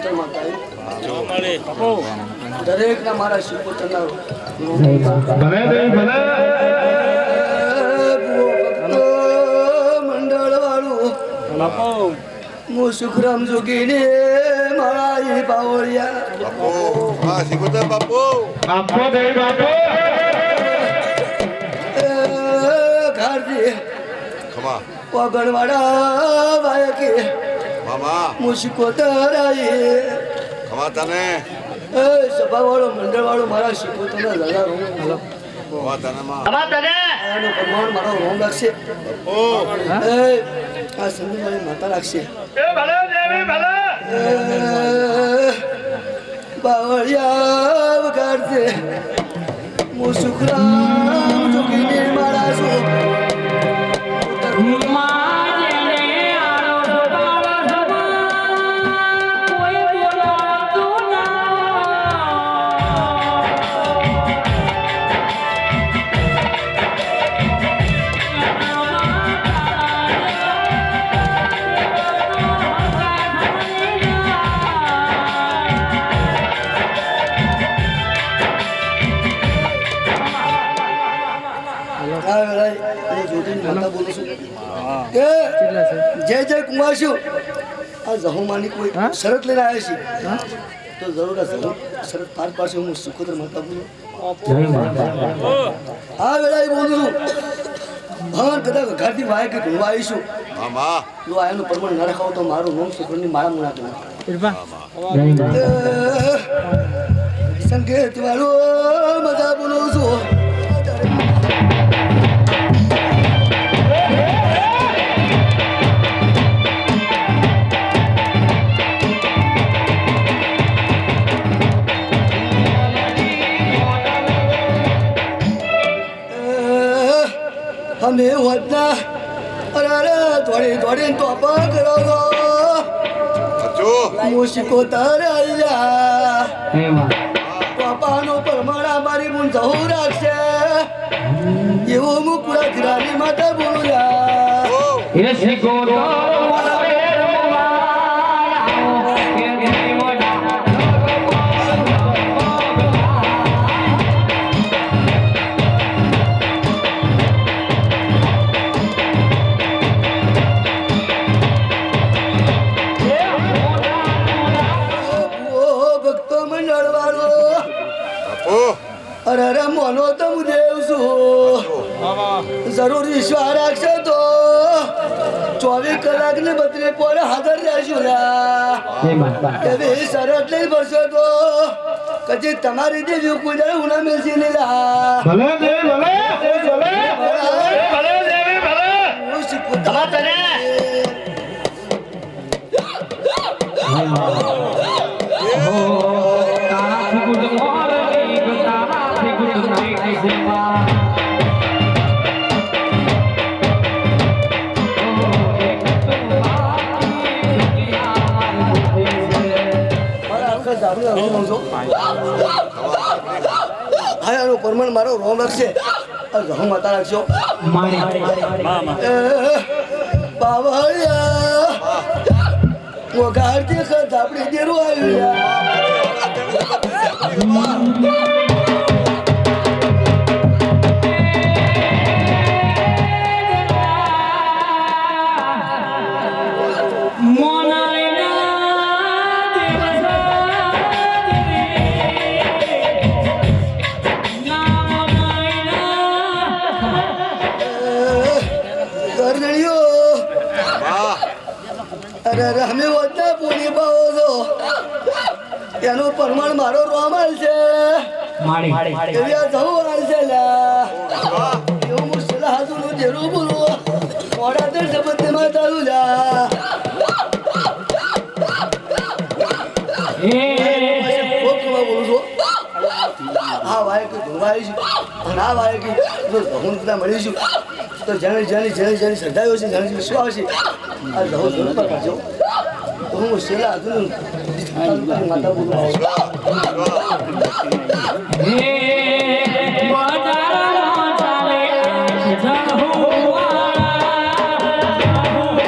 શિકોતર માતા દરેક ના મારા શિકોતર ના મંડળ વાળું હું સુખરામ જોગીને મારા બાવળિયા શિકોતર બાપુ ઘારજી ખમા પગણવાડા વાયકે મામા મુશિકોતર આયે ખમા તને એ સભાવાળો મંડળવાળો મારા શિકોતરના દાદા રોમ ખમા તને માં ખમા તને આનો પ્રમાણ મારો રોમ લાગશે ઓ એ આ સંદીપની માતા લાગશે એ ભલે દેવી ભલે બાવળિયા વગાડશે મુસુખરામ જોગીને મારા છો જય જય કુમાર છું આ જહોમાની કોઈ શરત લઈને આવ્યા છે તો જરૂર આ શરત પાર પાડશે હું સુખોદર માતા બોલું હા વેળા બોલું છું ભગવાન કદાચ ઘાટી વાય કે ઘૂમવા આવીશું મામા જો આનું પ્રમાણ ન રખાવ તો મારું નામ સુખરની માળા મુના દઉં સંકેત વાળો મજા બોલું છું અમે હોતના અરે થોડી થોડી તો કરો મુશિકોતર આયા પાપાનો પરમાણા મારી મું જહુ રાખશે એવો હું પૂરા ધીરાની માતા બોલું અરે મોનો તો હું દેવ છું જરૂર વિશ્વાસ રાખશે તો 24 કલાક ને 32 પોર હાજર રહેશું એવી શરત લઈ પડશે તો કદી તમારી દેવી કોઈ ઉના મેલસી લીલા ભલે દેવી ભલે ભલે દેવી ભલે હું શીખું તને હા પરમાણ મારો રોમ રાખશે ઘઉં માતા રાખશો બાવળિયા વગાડતી ખત આપણી દેરું આવ્યું અરે અમે વધતા પૂરી પાવો છો એનું પ્રમાણ મારો રોમાલ છે એવી આ જવું હાલ છે એવું મુશ્કેલ હાથું જરૂર બોલું મોડા તો શબ્દમાં ચાલુ જા બોલું છું આ વાય કે ધોવાઈશું અને આ વાય કે હું બધા મળીશું તો જેને શ્રદ્ધાઓ છે જેને વિશ્વાસ આવશે આ લહુ જરૂર પર કરજો તો હું શેલા હતું માતા બોલું